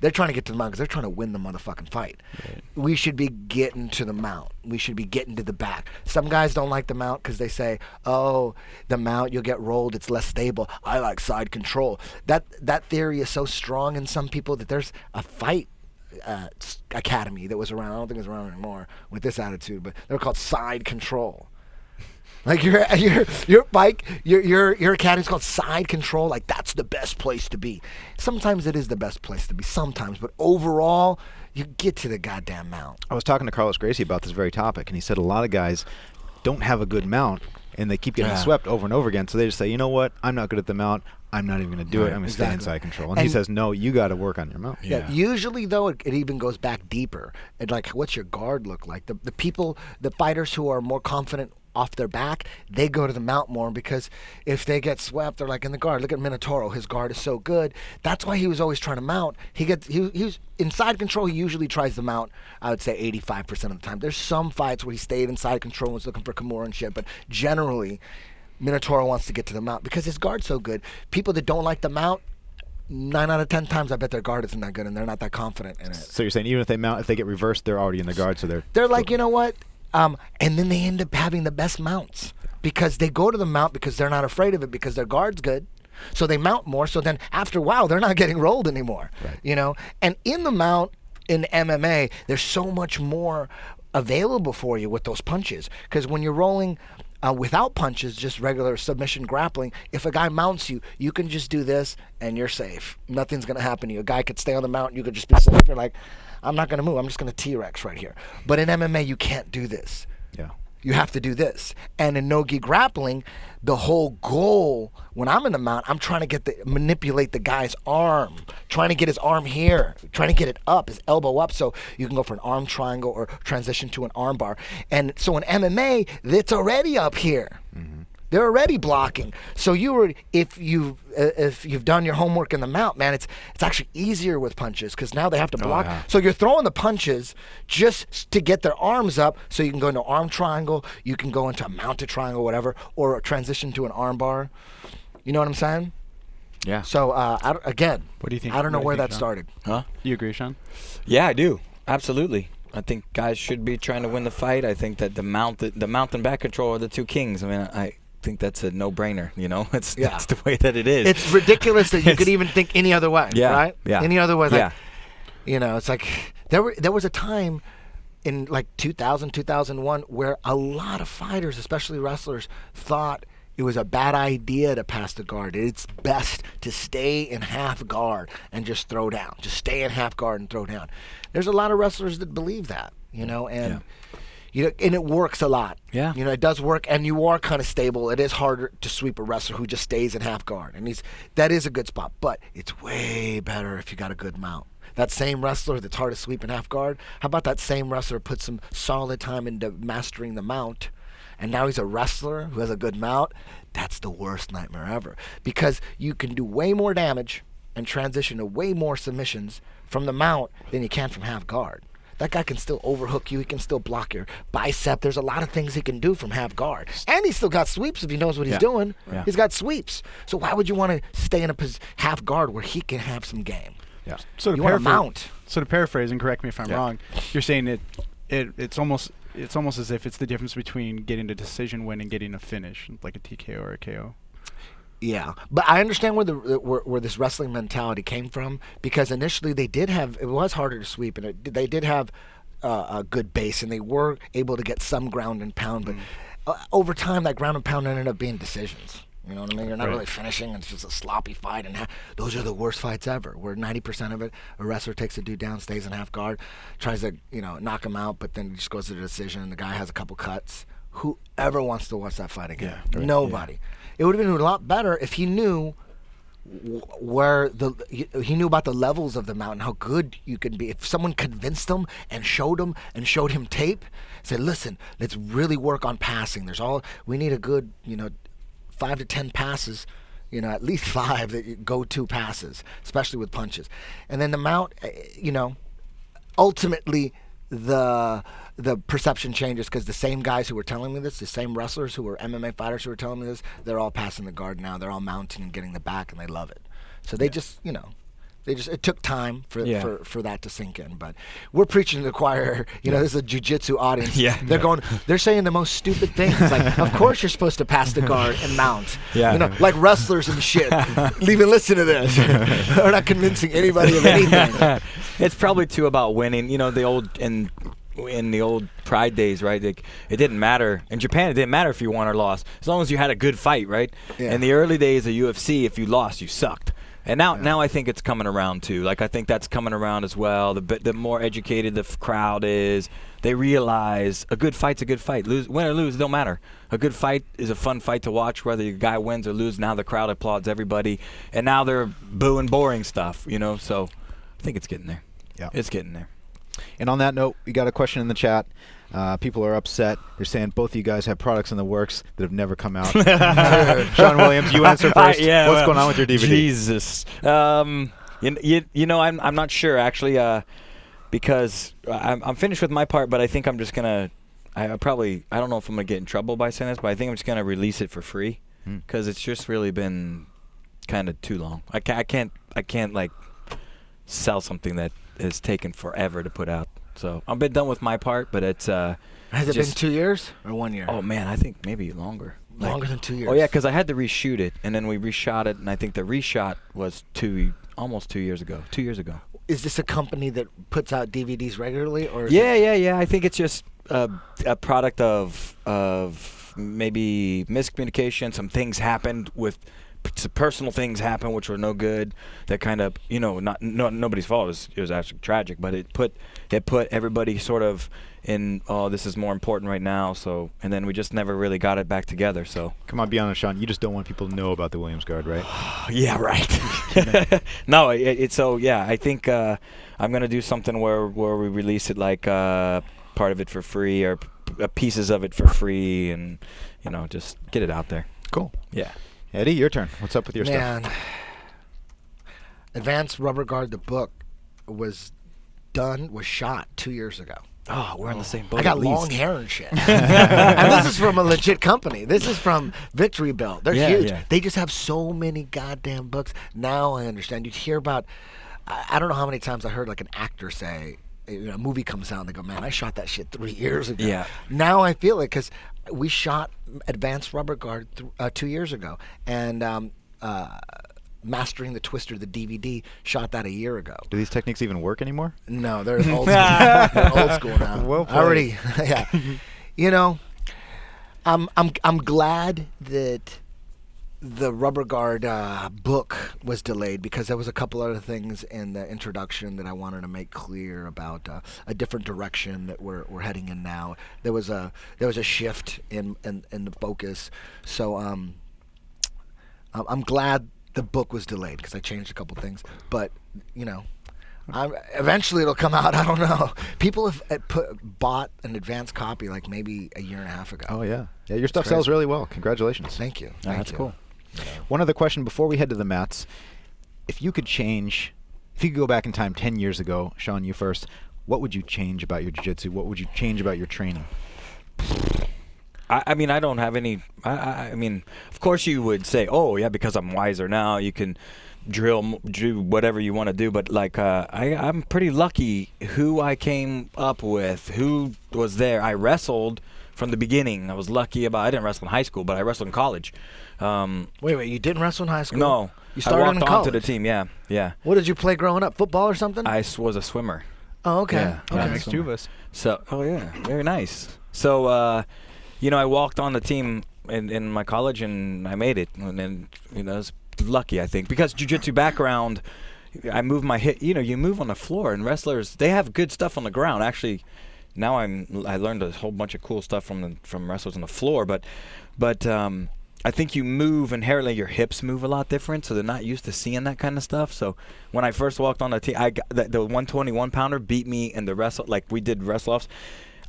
They're trying to get to the mount because they're trying to win the motherfucking fight. Right. We should be getting to the mount. We should be getting to the back. Some guys don't like the mount because they say, oh, the mount, you'll get rolled, it's less stable. I like side control. That theory is so strong in some people that there's a fight academy that was around. I don't think it's around anymore with this attitude, but they're called side control. Like your bike, your academy's called side control. Like that's the best place to be. Sometimes it is the best place to be. Sometimes, but overall, you get to the goddamn mount. I was talking to Carlos Gracie about this very topic, and he said a lot of guys don't have a good mount, and they keep getting swept over and over again. So they just say, you know what? I'm not good at the mount. I'm not even going to do it. I'm going to stay in side control. And he says, no, you got to work on your mount. Yeah. Usually, though, it even goes back deeper. And like, what's your guard look like? The fighters who are more confident off their back, they go to the mount more because if they get swept, they're like in the guard. Look at Minotauro. His guard is so good. That's why he was always trying to mount. He was in side control. He usually tries to mount, I would say 85% of the time. There's some fights where he stayed in side control and was looking for Kimura and shit, but generally, Minotauro wants to get to the mount because his guard's so good. People that don't like the mount, 9 out of 10 times, I bet their guard isn't that good and they're not that confident in it. So you're saying even if they mount, if they get reversed, they're already in the guard, so they're like, you know what? And then they end up having the best mounts because they go to the mount because they're not afraid of it because their guard's good. So they mount more. So then after a while, they're not getting rolled anymore, you know? And in the mount in MMA, there's so much more available for you with those punches because when you're rolling without punches, just regular submission grappling, if a guy mounts you, you can just do this and you're safe. Nothing's going to happen to you. A guy could stay on the mount and you could just be safe. You're like, I'm not going to move. I'm just going to T-Rex right here. But in MMA, you can't do this. Yeah. You have to do this. And in no-gi grappling, the whole goal, when I'm in the mount, I'm trying to manipulate the guy's arm, trying to get his arm here, trying to get it up, his elbow up, so you can go for an arm triangle or transition to an arm bar. And so in MMA, it's already up here. Mm-hmm. They're already blocking. So if you've done your homework in the mount, man, it's actually easier with punches because now they have to block. Yeah. So you're throwing the punches just to get their arms up, so you can go into arm triangle, you can go into a mounted triangle, whatever, or transition to an arm bar. You know what I'm saying? Yeah. So again, what do you think? I don't know where that Shawn? started. Huh? You agree, Shawn? Yeah, I do. Absolutely. I think guys should be trying to win the fight. I think that the mount and back control are the two kings. I mean, I think that's a no-brainer, you know? That's the way that it is. It's ridiculous that you could even think any other way, right? Yeah. Any other way. Like, you know, it's like there was a time in like 2000, 2001 where a lot of fighters, especially wrestlers, thought it was a bad idea to pass the guard. It's best to stay in half guard and just throw down. Just stay in half guard and throw down. There's a lot of wrestlers that believe that, you know, and you know, and it works a lot. Yeah. You know, it does work, and you are kind of stable. It is harder to sweep a wrestler who just stays in half guard, and that is a good spot. But it's way better if you got a good mount. That same wrestler that's hard to sweep in half guard, how about that same wrestler put some solid time into mastering the mount, and now he's a wrestler who has a good mount? That's the worst nightmare ever, because you can do way more damage and transition to way more submissions from the mount than you can from half guard. That guy can still overhook you. He can still block your bicep. There's a lot of things he can do from half guard. And he's still got sweeps if he knows what he's doing. Yeah. He's got sweeps. So why would you want to stay in a half guard where he can have some game? Yeah. So you want to mount. So to paraphrase, and correct me if I'm wrong, you're saying it's almost as if it's the difference between getting a decision win and getting a finish, like a TKO or a KO. Yeah, but I understand where this wrestling mentality came from, because initially it was harder to sweep, and they did have a good base, and they were able to get some ground and pound, but over time that ground and pound ended up being decisions. You know what I mean? You're not really finishing, and it's just a sloppy fight, and those are the worst fights ever, where 90% of it, a wrestler takes a dude down, stays in half guard, tries to knock him out, but then he just goes to the decision, and the guy has a couple cuts. Whoever wants to watch that fight again? Yeah, right. Nobody. Yeah. It would have been a lot better if he knew he knew about the levels of the mountain, how good you can be. If someone convinced him and showed him tape, said, "Listen, let's really work on passing. We need a good 5 to 10 passes, at least 5 that you go to passes, especially with punches. And then the mount, ultimately the perception changes because the same guys who were telling me this, the same wrestlers who were MMA fighters who were telling me this, they're all passing the guard now. They're all mounting and getting the back, and they love it. So they just, it took time for that to sink in. But we're preaching to the choir. This is a jiu-jitsu audience. Yeah. They're saying the most stupid things. Like, of course you're supposed to pass the guard and mount. Yeah. Like wrestlers and shit. Even listen to this. They're not convincing anybody of anything. It's probably too about winning. In the old Pride days, right? Like, it didn't matter. In Japan, it didn't matter if you won or lost, as long as you had a good fight, right? Yeah. In the early days of UFC, if you lost, you sucked. And now I think it's coming around too. Like, I think that's coming around as well. The more educated the crowd is, they realize a good fight's a good fight. Win or lose, it don't matter. A good fight is a fun fight to watch, whether your guy wins or loses. Now the crowd applauds everybody, and now they're booing boring stuff. So I think it's getting there. Yeah, it's getting there. And on that note, we got a question in the chat. People are upset. They're saying both of you guys have products in the works that have never come out. Shawn Williams, you answer first. What's going on with your DVD? Jesus. I'm not sure actually, because I'm finished with my part, but I think I'm just gonna. I don't know if I'm gonna get in trouble by saying this, but I think I'm just gonna release it for free because it's just really been kind of too long. I can't like sell something that is taken forever to put out. So I've been done with my part, but it's Has it been 2 years or 1 year? Oh man, I think maybe longer. Longer than 2 years. Oh yeah, because I had to reshoot it, and then we reshot it, and I think the reshot was almost 2 years ago. 2 years ago. Is this a company that puts out DVDs regularly, or? Yeah. I think it's just a product of maybe miscommunication. Some things happened with. Some personal things happened which were no good. That kind of, nobody's fault. It was actually tragic, but it put everybody sort of in. Oh, this is more important right now. So, and then we just never really got it back together. So, come on, be honest, Shawn. You just don't want people to know about the Williams guard, right? Yeah, right. No, it's so yeah. I think I'm gonna do something where we release it like part of it for free or pieces of it for free, and just get it out there. Cool. Yeah. Eddie, your turn. What's up with your stuff? Advanced Rubber Guard, the book, was shot 2 years ago. Oh, we're on the same boat. I got long hair and shit. And this is from a legit company. This is from Victory Belt. They're huge. Yeah. They just have so many goddamn books. Now I understand. You'd hear about, I don't know how many times I heard like an actor say, a movie comes out and they go, man, I shot that shit 3 years ago. Yeah. Now I feel it because we shot Advanced Rubber Guard 2 years ago, and Mastering the Twister, the DVD, shot that a year ago. Do these techniques even work anymore? No, they're old school. They're old school now. Well played. Already, yeah. I'm glad that the Rubber Guard book was delayed because there was a couple other things in the introduction that I wanted to make clear about a different direction that we're heading in now. There was a shift in the focus, so I'm glad the book was delayed because I changed a couple things. But eventually it'll come out. I don't know. People have bought an advanced copy like maybe a year and a half ago. Oh yeah, your stuff sells really well. Congratulations. Thank you. That's cool. One other question before we head to the mats. If you could go back in time 10 years ago, Shawn, you first, what would you change about your jiu-jitsu? What would you change about your training? I mean, I don't have any. I mean, of course you would say, oh, yeah, because I'm wiser now, you can do whatever you want to do. But, like, I'm pretty lucky who I came up with, who was there. I wrestled from the beginning. I was lucky I didn't wrestle in high school, but I wrestled in college. Wait, you didn't wrestle in high school? No. You started I walked in college? onto the team, yeah. What did you play growing up? Football or something? I was a swimmer. Oh, okay. Yeah, That makes two of us. So, very nice. So, I walked on the team in my college and I made it. And then, I was lucky, I think, because jiu-jitsu background. I moved my hip. You move on the floor, and wrestlers, they have good stuff on the ground. Actually, now I learned a whole bunch of cool stuff from wrestlers on the floor. But I think you move inherently. Your hips move a lot different, so they're not used to seeing that kind of stuff. So when I first walked on the team, the 121 pounder beat me in the wrestle. Like we did wrestle offs.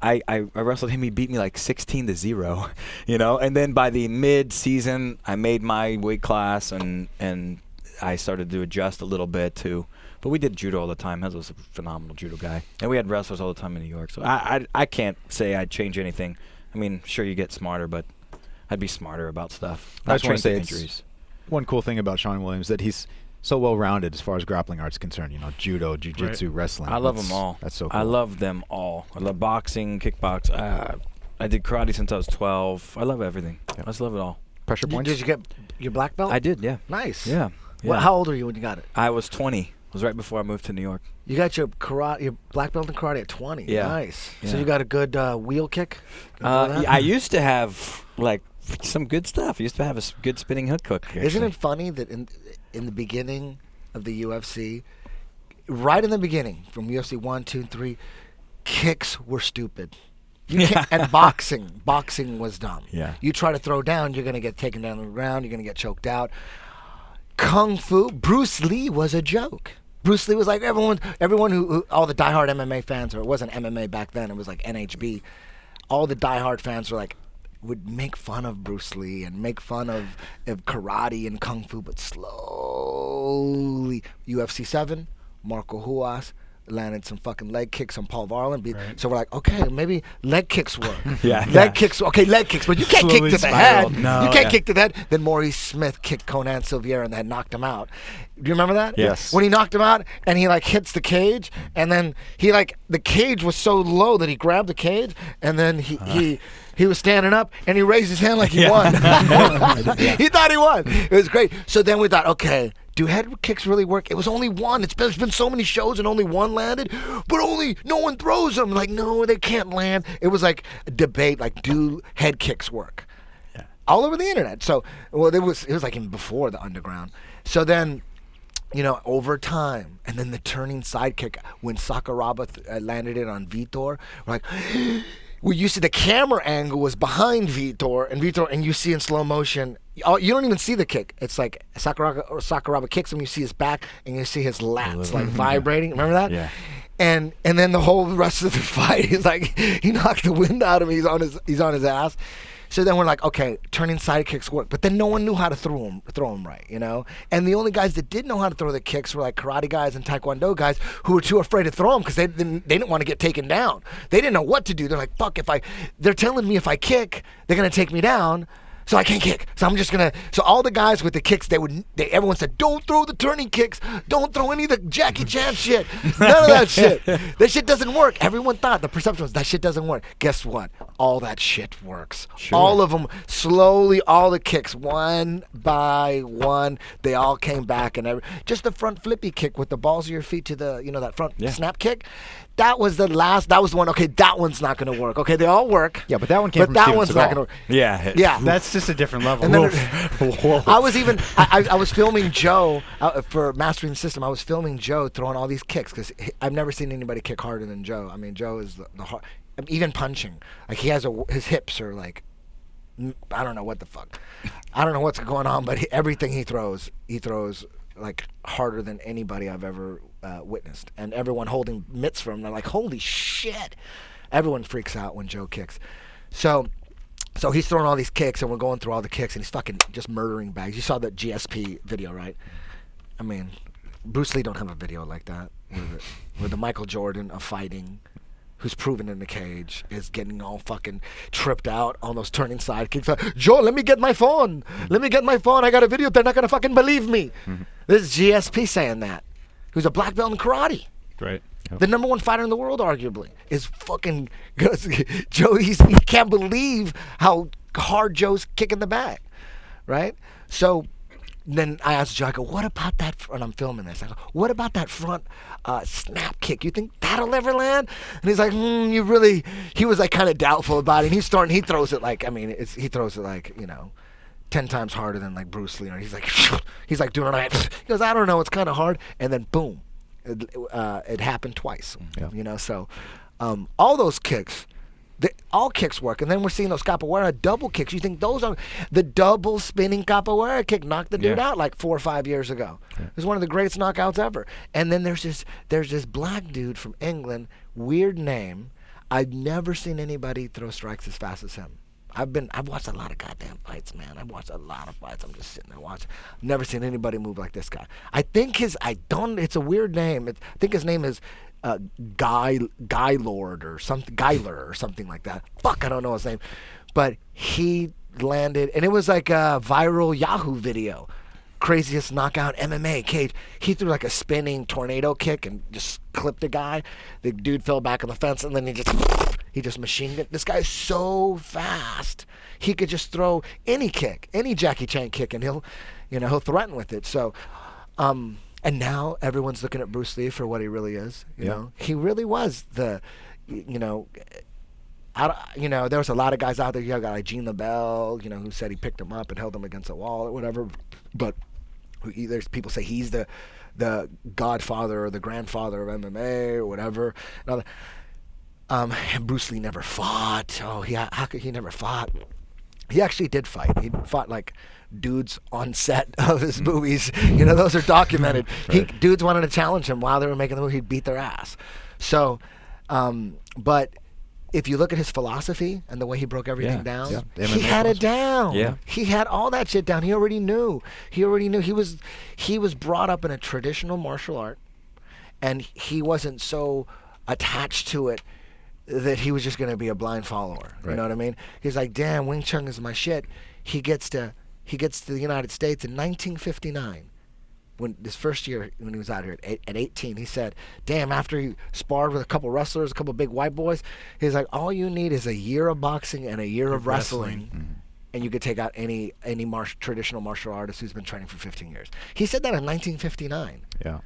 I wrestled him. He beat me like 16-0, you know. And then by the mid-season, I made my weight class and I started to adjust a little bit too. But we did judo all the time. Hez was a phenomenal judo guy, and we had wrestlers all the time in New York. So I can't say I'd change anything. I mean, sure you get smarter, but I'd be smarter about stuff. I just want to say injuries. One cool thing about Shawn Williams that he's so well-rounded as far as grappling arts concerned. You know, judo, jiu-jitsu, wrestling. I love them all. That's so cool. I love them all. I love boxing, kickbox. I did karate since I was 12. I love everything. I just love it all. Pressure points? Did you get your black belt? I did, yeah. Nice. Yeah. Well, how old were you when you got it? I was 20. It was right before I moved to New York. You got your black belt in karate at 20. Yeah. Nice. Yeah. So you got a good wheel kick? I used to have like some good stuff. I used to have a good spinning hook hook. Isn't it funny that in the beginning of the UFC, right in the beginning, from UFC 1, 2, and 3, kicks were stupid. And boxing was dumb. Yeah. You try to throw down, you're going to get taken down on the ground, you're going to get choked out. Kung Fu, Bruce Lee was a joke. Bruce Lee was like everyone who all the diehard MMA fans, or it wasn't MMA back then, it was like NHB. All the diehard fans were like, would make fun of Bruce Lee and make fun of karate and Kung Fu, but slowly, UFC 7, Marco Ruas landed some fucking leg kicks on Paul Varlin. Right. So we're like, okay, maybe leg kicks work. Leg kicks, but you can't Slowly kick to the spiraled. head. No. You can't kick to the head. Then Maurice Smith kicked Conan Silveira and that knocked him out. Do you remember that? Yes. When he knocked him out and he like hits the cage, and then he like, the cage was so low that he grabbed the cage, and then he was standing up and he raised his hand like he won. He thought he won. It was great. So then we thought, okay, do head kicks really work? It was only one. There's been so many shows and only one landed, but no one throws them. Like, no, they can't land. It was like a debate, like, do head kicks work? Yeah. All over the internet. So, well, it was like even before the underground. So then, you know, over time, and then the turning side kick when Sakuraba landed it on Vitor, we're like, well, you see the camera angle was behind Vitor, and you see in slow motion, you don't even see the kick. It's like Sakuraba kicks him, you see his back, and you see his lats like vibrating. Remember that? Yeah. And then the whole rest of the fight, he's like, he knocked the wind out of him. He's on his ass. So then we're like, okay, turning side kicks work, but then no one knew how to throw them right, you know. And the only guys that did know how to throw the kicks were like karate guys and taekwondo guys who were too afraid to throw them because they didn't want to get taken down. They didn't know what to do. They're like, fuck, they're telling me if I kick, they're gonna take me down. So I can't kick. So I'm just gonna. So all the guys with the kicks, everyone said, don't throw the turning kicks. Don't throw any of the Jackie Chan shit. None of that shit. That shit doesn't work. Everyone thought the perception was that shit doesn't work. Guess what? All that shit works. Sure. All of them slowly. All the kicks, one by one, they all came back, and just the front flippy kick with the balls of your feet to the that front snap kick. That was the last. That was the one. Okay, that one's not going to work. Okay, they all work. Yeah, but that one came from that Steven one's Seagal. not going to work. Yeah. Yeah. That's just a different level. And then I was filming Joe for Mastering the System. I was filming Joe throwing all these kicks because I've never seen anybody kick harder than Joe. I mean, Joe is the hard. Even punching, like he has his hips are like, I don't know what the fuck. I don't know what's going on, but everything he throws like harder than anybody I've ever witnessed. And everyone holding mitts for him, they're like, holy shit. Everyone freaks out when Joe kicks. So he's throwing all these kicks, and we're going through all the kicks, and he's fucking just murdering bags. You saw the GSP video, right? I mean, Bruce Lee don't have a video like that, where the Michael Jordan of fighting, who's proven in the cage, is getting all fucking tripped out on those turning side kicks. Like, Joe, let me get my phone. I got a video. They're not going to fucking believe me. This is GSP saying that. Who's a black belt in karate. Right. The number one fighter in the world, arguably, is fucking Joe. He can't believe how hard Joe's kicking the bag, right? So then I asked Joe, I go, what about that, and I'm filming this, I go, what about that front snap kick? You think that'll ever land? And he's like, he was like kind of doubtful about it. And he throws it like, he throws it like, 10 times harder than like Bruce Lee. He's like doing it like, he goes, I don't know, it's kind of hard. And then boom, it happened twice, so all those kicks, all kicks work. And then we're seeing those capoeira double kicks. You think those are the double spinning capoeira kick knocked the dude out like 4 or 5 years ago. It was one of the greatest knockouts ever. And then there's this black dude from England, weird name. I've never seen anybody throw strikes as fast as him. I've watched a lot of goddamn fights, man. I've watched a lot of fights. I'm just sitting there watching. Never seen anybody move like this guy. I think it's a weird name. I think his name is Gaylord or something, Geiler or something like that. Fuck, I don't know his name. But he landed, and it was like a viral Yahoo video. Craziest knockout MMA cage. He threw like a spinning tornado kick and just clipped a guy. The dude fell back on the fence, and then he just machined it. This guy's so fast. He could just throw any kick, any Jackie Chan kick, and he'll threaten with it. So, and now everyone's looking at Bruce Lee for what he really is. You know, he really was the, there was a lot of guys out there. You got like Gene LaBelle, who said he picked him up and held him against a wall or whatever. But there's people say he's the godfather or the grandfather of MMA or whatever. And Bruce Lee never fought. Oh, how could he never fought? He actually did fight. He fought like dudes on set of his movies. Those are documented. Right. Dudes wanted to challenge him while they were making the movie. He'd beat their ass. So, but if you look at his philosophy and the way he broke everything down, he had it down. Yeah. He had all that shit down. He already knew. He was brought up in a traditional martial art, and he wasn't so attached to it that he was just going to be a blind follower. Right. You know what I mean? He's like, damn, Wing Chun is my shit. He gets to the United States in 1959. When this first year, when he was out here at 18, he said, damn, after he sparred with a couple wrestlers, a couple big white boys, he's like, all you need is a year of boxing and a year of wrestling, and you could take out any traditional martial artist who's been training for 15 years. He said that in 1959. Yeah.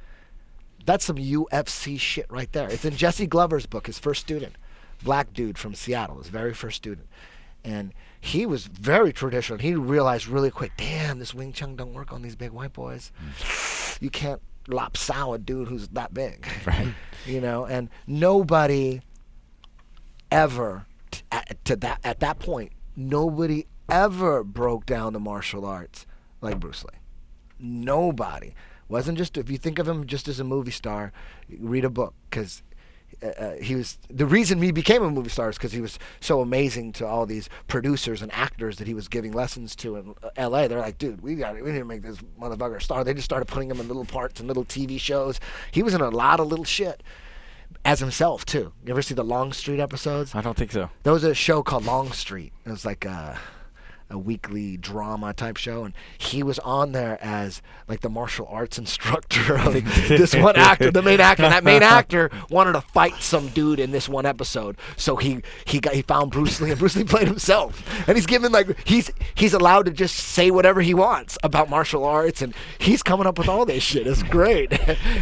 That's some UFC shit right there. It's in Jesse Glover's book, his first student, black dude from Seattle, his very first student. And he was very traditional. He realized really quick, damn, this Wing Chun don't work on these big white boys. You can't lop sow a dude who's that big. Right. And nobody ever, at that point, nobody ever broke down the martial arts like Bruce Lee. Nobody. Wasn't just, if you think of him just as a movie star, read a book, because he was the reason he became a movie star is because he was so amazing to all these producers and actors that he was giving lessons to in LA. They're like, dude, we need to make this motherfucker a star. They just started putting him in little parts and little TV shows. He was in a lot of little shit as himself too. You ever see the Long Street episodes? I don't think so. There was a show called Long Street. It was like a weekly drama type show, and he was on there as like the martial arts instructor of this one actor, the main actor. And that main actor wanted to fight some dude in this one episode, so he found Bruce Lee, and Bruce Lee played himself. And he's given he's allowed to just say whatever he wants about martial arts, and he's coming up with all this shit. It's great.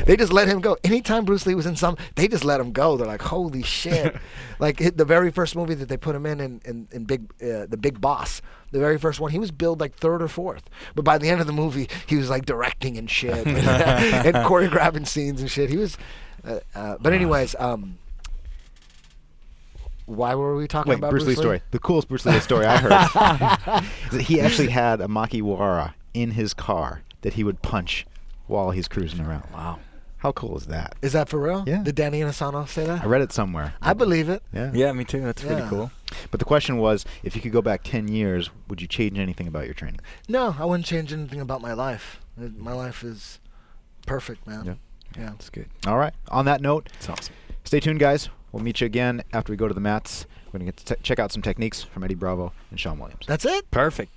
They just let him go. Anytime Bruce Lee was in they just let him go. They're like, holy shit. Like the very first movie that they put him in The Big Boss. The very first one, he was billed like third or fourth. But by the end of the movie, he was like directing and shit, and choreographing scenes and shit. He was, but anyways, why were we talking about Bruce Lee story? The coolest Bruce Lee story I heard is that he actually had a Makiwara in his car that he would punch while he's cruising around. Wow. How cool is that? Is that for real? Yeah. Did Danny Inosanto say that? I read it somewhere. I believe it. Yeah. Yeah, me too. That's pretty Yeah. cool. But the question was, if you could go back 10 years, would you change anything about your training? No, I wouldn't change anything about my life. My life is perfect, man. Yeah. Yeah. That's good. All right. On that note, That's awesome. stay tuned, guys. We'll meet you again after we go to the mats. We're going to get to check out some techniques from Eddie Bravo and Shawn Williams. That's it? Perfect.